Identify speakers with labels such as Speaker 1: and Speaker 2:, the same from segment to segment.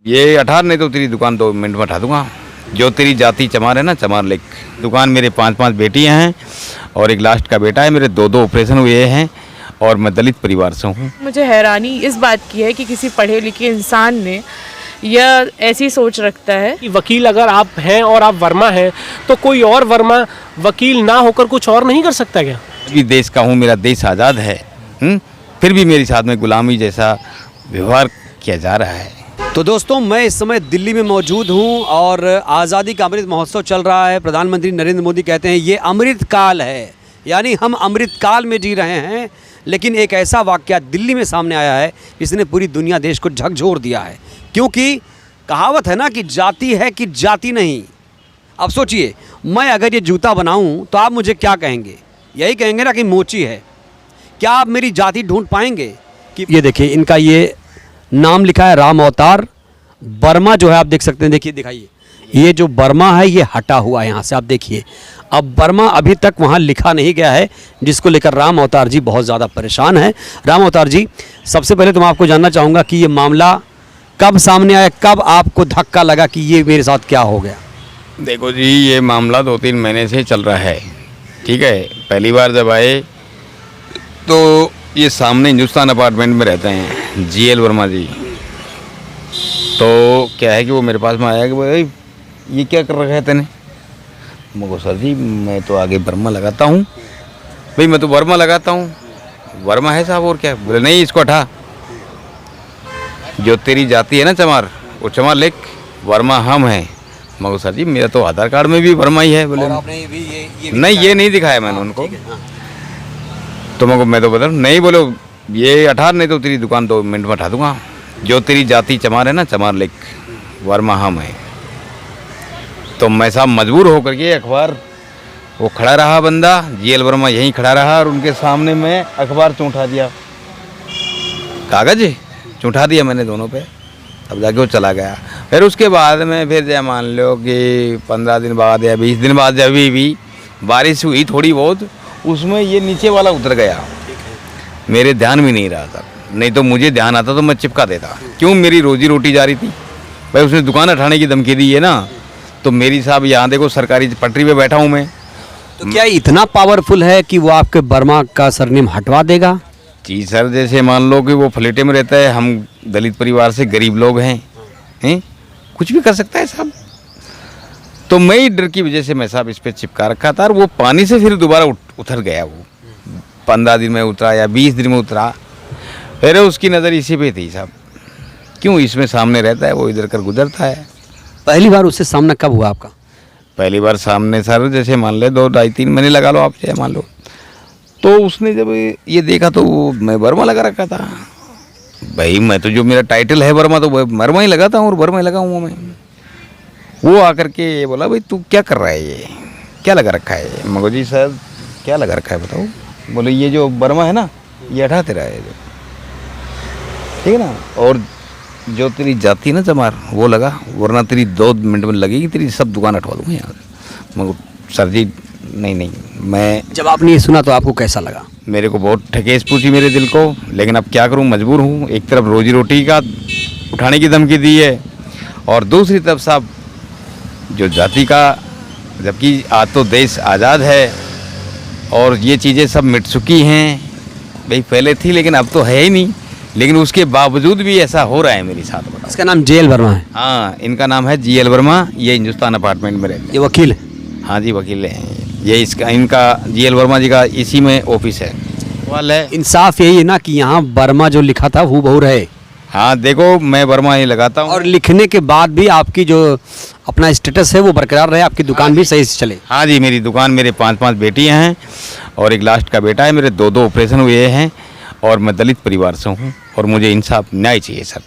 Speaker 1: ये 18 नहीं तो तेरी दुकान 2 मिनट में हटा दूंगा। जो तेरी जाति चमार है ना, चमार लिख। दुकान मेरे 5 बेटियां हैं और एक लास्ट का बेटा है। मेरे 2 ऑपरेशन हुए हैं और मैं दलित परिवार से हूँ।
Speaker 2: मुझे हैरानी इस बात की है कि किसी पढ़े लिखे इंसान ने यह ऐसी सोच रखता है
Speaker 3: कि वकील अगर आप हैं और आप वर्मा हैं तो कोई और वर्मा वकील ना होकर कुछ और नहीं कर सकता क्या?
Speaker 1: भी देश का हूँ, मेरा देश आज़ाद है, फिर भी मेरे साथ में गुलामी जैसा व्यवहार किया जा रहा है।
Speaker 4: तो दोस्तों, मैं इस समय दिल्ली में मौजूद हूं और आज़ादी का अमृत महोत्सव चल रहा है। प्रधानमंत्री नरेंद्र मोदी कहते हैं ये अमृत काल है, यानी हम अमृत काल में जी रहे हैं। लेकिन एक ऐसा वाक़या दिल्ली में सामने आया है जिसने पूरी दुनिया देश को झकझोर दिया है। क्योंकि कहावत है ना कि जाति है कि जाति नहीं। अब सोचिए, मैं अगर ये जूता बनाऊं तो आप मुझे क्या कहेंगे? यही कहेंगे ना कि मोची है। क्या आप मेरी जाति ढूंढ पाएंगे? कि ये देखिए, इनका ये नाम लिखा है राम अवतार वर्मा, जो है आप देख सकते हैं। देखिए, दिखाइए, ये जो वर्मा है ये हटा हुआ है यहाँ से, आप देखिए। अब वर्मा अभी तक वहाँ लिखा नहीं गया है, जिसको लेकर राम अवतार जी बहुत ज़्यादा परेशान हैं। राम अवतार जी, सबसे पहले तो मैं आपको जानना चाहूँगा कि ये मामला कब सामने आया, कब आपको धक्का लगा कि ये मेरे साथ क्या हो गया?
Speaker 1: देखो जी, ये मामला 2-3 महीने से चल रहा है, ठीक है। पहली बार जब आए तो ये सामने हिंदुस्तान अपार्टमेंट में रहते हैं GL वर्मा जी। तो क्या है कि वो मेरे पास में आया कि भाई ये क्या कर रखा है तेने? मुझको सर जी मैं तो आगे वर्मा लगाता हूँ। भाई मैं तो वर्मा लगाता हूँ, वर्मा है साहब और क्या? बोले नहीं, इसको हटा। जो तेरी जाति है ना चमार, वो चमार लिख, वर्मा हम हैं। मगर सर जी मेरा तो आधार कार्ड में भी वर्मा ही है। बोले नहीं, ये नहीं दिखाया मैंने उनको। तो मैं तो बता नहीं, बोलो ये 18 नहीं तो तेरी दुकान 2 मिनट में हटा दूंगा। जो तेरी जाति चमार है ना, चमार लिख, वर्मा हम है। तो मैं साहब मजबूर होकर के अखबार, वो खड़ा रहा बंदा GL वर्मा यहीं खड़ा रहा और उनके सामने मैं अखबार चूंठा दिया, कागज चूंठा दिया मैंने दोनों पे। तब जाके वो चला गया। फिर उसके बाद में फिर जय मान लो कि 15 दिन बाद या 20 दिन बाद जब भी बारिश हुई थोड़ी बहुत, उसमें ये नीचे वाला उतर गया। मेरे ध्यान भी नहीं रहा था, नहीं तो मुझे ध्यान आता तो मैं चिपका देता। क्यों? मेरी रोजी रोटी जा रही थी भाई। उसने दुकान हटाने की धमकी दी है ना, तो मेरी साहब यहाँ देखो सरकारी पटरी पे बैठा हूँ मैं।
Speaker 4: तो क्या इतना पावरफुल है कि वो आपके वर्मा का सरनेम हटवा देगा?
Speaker 1: जी सर, जैसे मान लो कि वो फ्लैटे में रहता है, हम दलित परिवार से गरीब लोग हैं, कुछ भी कर सकता है साहब। तो मैं ही डर की वजह से मैं साहब इस पे चिपका रखा था और वो पानी से फिर दोबारा उतर गया। वो 15 दिन में उतरा या 20 दिन में उतरा, फिर उसकी नज़र इसी पे थी साहब। क्यों? इसमें सामने रहता है, वो इधर कर गुजरता है।
Speaker 4: पहली बार उससे सामना कब हुआ आपका?
Speaker 1: पहली बार सामने सर जैसे मान ले 2-2.5-3 महीने लगा लो आप, जैसे मान लो। तो उसने जब ये देखा तो मैं वर्मा लगा रखा था। भाई मैं तो जो मेरा टाइटल है वर्मा, तो वर्मा ही लगाता हूँ और वर्मा ही लगा हूँ मैं। वो आकर के ये बोला, भाई तू क्या कर रहा है, ये क्या लगा रखा है? मगर जी सर क्या लगा रखा है बताओ? बोले ये जो वर्मा है ना, ये हटा तेरा है, ठीक है ना। और जो तेरी जाति है ना चमार, वो लगा, वरना तेरी 2 मिनट में लगेगी, तेरी सब दुकान हटवा दूँगा यहाँ से। मगर सर जी नहीं, मैं
Speaker 4: जब आपने ये सुना तो आपको कैसा लगा?
Speaker 1: मेरे को बहुत ठकेस पूछी मेरे दिल को, लेकिन अब क्या करूं, मजबूर हूं। एक तरफ रोजी रोटी का उठाने की धमकी दी है और दूसरी तरफ साहब जो जाति का, जबकि आज तो देश आज़ाद है और ये चीज़ें सब मिट चुकी हैं। भाई पहले थी लेकिन अब तो है ही नहीं, लेकिन उसके बावजूद भी ऐसा हो रहा है मेरे साथ।
Speaker 4: इसका नाम GL वर्मा है?
Speaker 1: हाँ, इनका नाम है GL वर्मा। ये हिंदुस्तान अपार्टमेंट में रहते हैं।
Speaker 4: ये वकील है?
Speaker 1: हाँ जी, वकील हैं ये। इनका GL वर्मा जी का इसी में ऑफिस है। सवाल है,
Speaker 4: इंसाफ यही है ना कि यहाँ वर्मा जो लिखा था वो बहु रहे।
Speaker 1: हाँ देखो, मैं वर्मा ही लगाता हूँ
Speaker 4: और लिखने के बाद भी आपकी जो अपना स्टेटस है वो बरकरार रहे, आपकी दुकान भी सही से चले।
Speaker 1: हाँ जी, मेरी दुकान, मेरे 5 बेटियाँ हैं और एक लास्ट का बेटा है। मेरे 2 ऑपरेशन हुए हैं और मैं दलित परिवार से हूँ और मुझे इंसाफ न्याय चाहिए सर।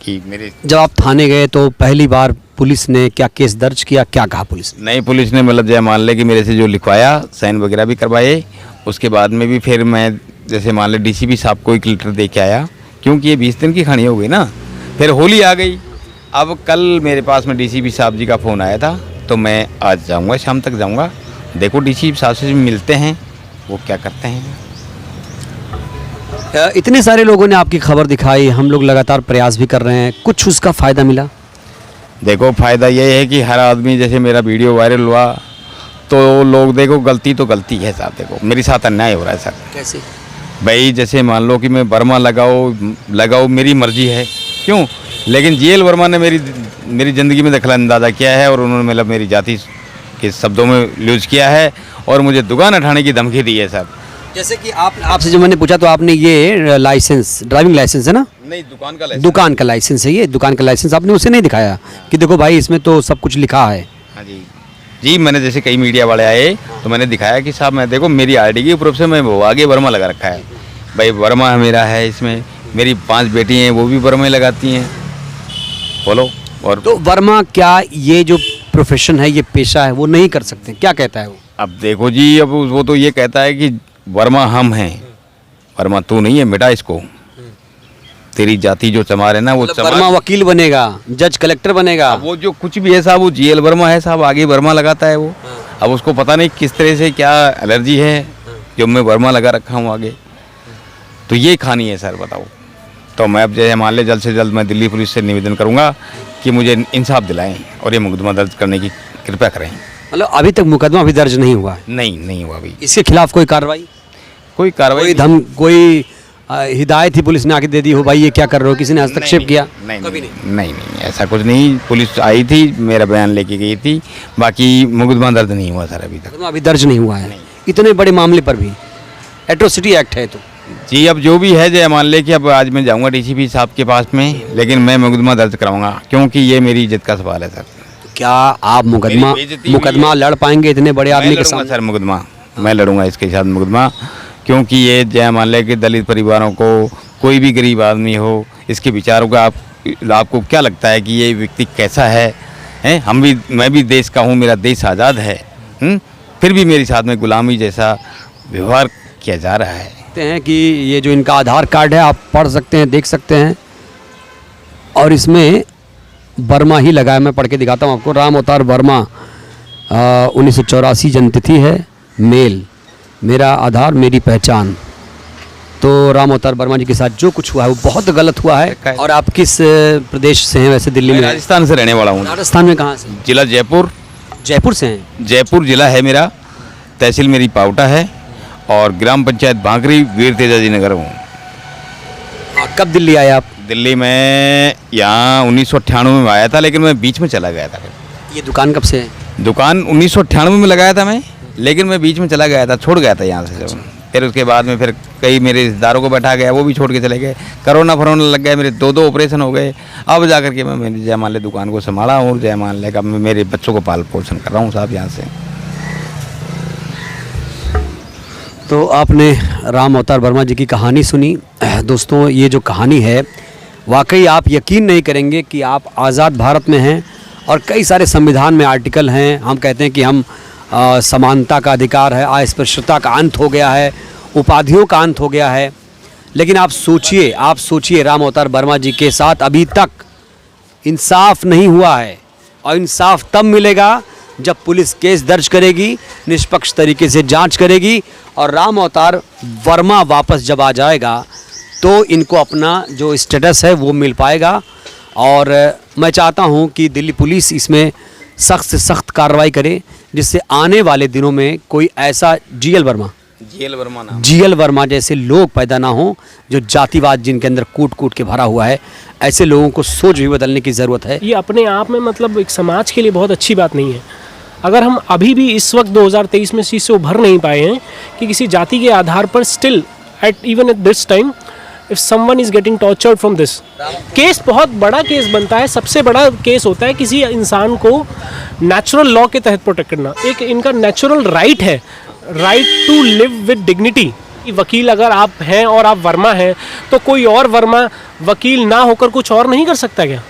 Speaker 1: कि मेरे
Speaker 4: जब आप थाने गए तो पहली बार पुलिस ने क्या केस दर्ज किया, क्या कहा पुलिस ने?
Speaker 1: नहीं, पुलिस ने मतलब जय मान ले कि मेरे से जो लिखवाया, साइन वगैरह भी करवाए। उसके बाद में भी फिर मैं जैसे मान ले DCP साहब को एक लेटर दे के आया, क्योंकि ये 20 दिन की कहानी हो गई ना। फिर होली आ गई। अब कल मेरे पास में DCP साहब जी का फ़ोन आया था, तो मैं आज जाऊँगा, शाम तक जाऊँगा। देखो DCP साहब से मिलते हैं, वो क्या करते हैं।
Speaker 4: इतने सारे लोगों ने आपकी खबर दिखाई, हम लोग लगातार प्रयास भी कर रहे हैं, कुछ उसका फ़ायदा मिला?
Speaker 1: देखो फ़ायदा ये है कि हर आदमी, जैसे मेरा वीडियो वायरल हुआ तो लोग देखो गलती तो गलती है साहब, देखो मेरे साथ अन्याय हो रहा है सर।
Speaker 4: कैसे?
Speaker 1: भाई जैसे मान लो कि मैं वर्मा लगाओ मेरी मर्जी है, क्यों, लेकिन जीएल वर्मा ने मेरी ज़िंदगी में दखल अंदाज़ा किया है और उन्होंने मतलब मेरी जाति के शब्दों में यूज किया है और मुझे दुकान उठाने की धमकी दी है सर।
Speaker 4: जैसे कि आपसे जब मैंने पूछा तो आपने ये लाइसेंस, ड्राइविंग लाइसेंस है ना?
Speaker 1: नहीं, दुकान का लाइसेंस।
Speaker 4: दुकान का लाइसेंस है ये, दुकान का लाइसेंस आपने उसे नहीं दिखाया कि देखो भाई इसमें तो सब कुछ लिखा है?
Speaker 1: हाँ जी, मैंने जैसे कई मीडिया वाले आए तो मैंने दिखाया कि साहब मैं देखो मेरी आईडी की प्रूफ से मैं वो आगे वर्मा लगा रखा है, भाई वर्मा मेरा है, इसमें मेरी 5 बेटी हैं वो भी वर्मा ही लगाती हैं, बोलो। और
Speaker 4: तो वर्मा क्या ये जो प्रोफेशन है, ये पेशा है, वो नहीं कर सकते? क्या कहता है वो?
Speaker 1: अब देखो जी, अब वो तो ये कहता है कि वर्मा हम हैं, वर्मा तू नहीं है, मिटा इसको, तेरी जाति जो चमार है ना वो
Speaker 4: मतलब वर्मा वकील बनेगा, जज कलेक्टर बनेगा,
Speaker 1: वो जो कुछ भी है साहब, वो जीएल वर्मा है साहब, आगे वर्मा लगाता है वो। अब उसको पता नहीं किस तरह से क्या एलर्जी है जो मैं वर्मा लगा रखा हूँ आगे, तो ये कहानी है सर, बताओ। तो मैं अब जैसे मान ले जल्द से जल्द मैं दिल्ली पुलिस से निवेदन करूँगा कि मुझे इंसाफ दिलाएं और ये मुकदमा दर्ज करने की कृपया करें।
Speaker 4: मतलब अभी तक मुकदमा अभी दर्ज नहीं हुआ है?
Speaker 1: नहीं हुआ अभी।
Speaker 4: इसके खिलाफ कोई कार्रवाई? कोई हिदायत ही पुलिस ने आके दे दी हो भाई ये क्या कर रहे हो, किसी ने हस्तक्षेप किया?
Speaker 1: नहीं, ऐसा कुछ नहीं। पुलिस आई थी, मेरा बयान लेके गई थी, बाकी मुकदमा दर्ज नहीं हुआ सर अभी तक।
Speaker 4: अभी दर्ज नहीं हुआ है इतने बड़े मामले पर भी? एट्रोसिटी एक्ट है तो
Speaker 1: जी, अब जो भी है, जय मान ले कि अब आज मैं जाऊंगा डीसीपी साहब के पास में, लेकिन मैं मुकदमा दर्ज कराऊंगा क्योंकि ये मेरी इज्जत का सवाल है सर।
Speaker 4: तो क्या आप मुकदमा लड़ पाएंगे इतने बड़े आदमी के साथ?
Speaker 1: सर मुकदमा मैं लड़ूंगा इसके साथ मुकदमा, क्योंकि ये जय मान ले कि दलित परिवारों को, कोई भी गरीब आदमी हो, इसके विचारों का आपको क्या लगता है कि ये व्यक्ति कैसा है? मैं भी देश का हूँ, मेरा देश आज़ाद है, फिर भी मेरे साथ में गुलामी जैसा व्यवहार किया जा रहा है।
Speaker 4: हैं कि ये जो इनका आधार कार्ड है आप पढ़ सकते हैं, देख सकते हैं, और इसमें वर्मा ही लगा है। मैं पढ़ के दिखाता हूँ आपको। राम अवतार वर्मा, 1984 जन्मतिथि है, मेल, मेरा आधार मेरी पहचान। तो राम अवतार वर्मा जी के साथ जो कुछ हुआ है वो बहुत गलत हुआ है। और आप किस प्रदेश से हैं वैसे? दिल्ली में?
Speaker 1: राजस्थान से रहने वाला हूँ।
Speaker 4: राजस्थान में कहाँ से?
Speaker 1: जिला जयपुर।
Speaker 4: जयपुर से हैं?
Speaker 1: जयपुर जिला है मेरा, तहसील मेरी पावटा है और ग्राम पंचायत भांकरी, वीर तेजाजी नगर हूँ।
Speaker 4: कब दिल्ली आए आप?
Speaker 1: दिल्ली में यहाँ 1998 में आया था, लेकिन मैं बीच में चला गया था।
Speaker 4: ये दुकान कब से है?
Speaker 1: दुकान 1998 में लगाया था मैं, लेकिन मैं बीच में चला गया था, छोड़ गया था यहाँ से जब। फिर उसके बाद में फिर कई मेरे रिश्तेदारों को बैठा गया, वो भी छोड़ के चले गए। कोरोना फरोना लग गया, मेरे 2 ऑपरेशन हो गए। अब जाकर के मैं मेरी जय मान ले दुकान को संभाला और जय मान ले का मैं मेरे बच्चों को पाल पोषण कर रहा हूँ साहब यहाँ से।
Speaker 4: तो आपने राम अवतार वर्मा जी की कहानी सुनी। दोस्तों, ये जो कहानी है वाकई आप यकीन नहीं करेंगे कि आप आज़ाद भारत में हैं और कई सारे संविधान में आर्टिकल हैं। हम कहते हैं कि हम समानता का अधिकार है, अस्पृश्यता का अंत हो गया है, उपाधियों का अंत हो गया है, लेकिन आप सोचिए राम अवतार वर्मा जी के साथ अभी तक इंसाफ नहीं हुआ है। और इंसाफ तब मिलेगा जब पुलिस केस दर्ज करेगी, निष्पक्ष तरीके से जांच करेगी और राम अवतार वर्मा वापस जब आ जाएगा तो इनको अपना जो स्टेटस है वो मिल पाएगा। और मैं चाहता हूं कि दिल्ली पुलिस इसमें सख्त से सख्त कार्रवाई करे, जिससे आने वाले दिनों में कोई ऐसा जीएल वर्मा जैसे लोग पैदा ना हो, जो जातिवाद जिनके अंदर कूट के भरा हुआ है। ऐसे लोगों को सोच भी बदलने की ज़रूरत है।
Speaker 3: ये अपने आप में मतलब एक समाज के लिए बहुत अच्छी बात नहीं है। अगर हम अभी भी इस वक्त 2023 में इस से उभर नहीं पाए हैं कि किसी जाति के आधार पर still even at this time if someone is getting tortured from this case, बहुत बड़ा केस बनता है। सबसे बड़ा केस होता है किसी इंसान को नेचुरल लॉ के तहत प्रोटेक्ट करना। एक इनका नेचुरल राइट है, right to live with dignity. वकील अगर आप हैं और आप वर्मा हैं तो कोई और वर्मा वकील ना होकर कुछ और नहीं कर सकता क्या?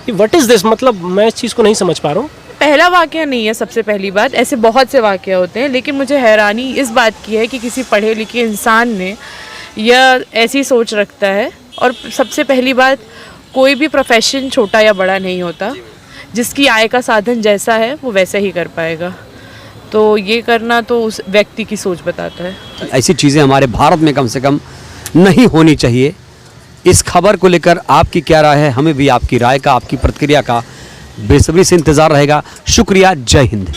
Speaker 3: What is this? मतलब मैं इस चीज़ को नहीं समझ पा रहा हूँ।
Speaker 2: पहला वाकया नहीं है, सबसे पहली बात, ऐसे बहुत से वाकया होते हैं, लेकिन मुझे हैरानी इस बात की है कि किसी पढ़े लिखे इंसान ने यह ऐसी सोच रखता है। और सबसे पहली बात, कोई भी प्रोफेशन छोटा या बड़ा नहीं होता, जिसकी आय का साधन जैसा है वो वैसा ही कर पाएगा। तो ये करना तो उस व्यक्ति की सोच बताता है।
Speaker 4: ऐसी चीज़ें हमारे भारत में कम से कम नहीं होनी चाहिए। इस खबर को लेकर आपकी क्या राय है, हमें भी आपकी राय का, आपकी प्रतिक्रिया का बेसब्री से इंतज़ार रहेगा। शुक्रिया, जय हिंद।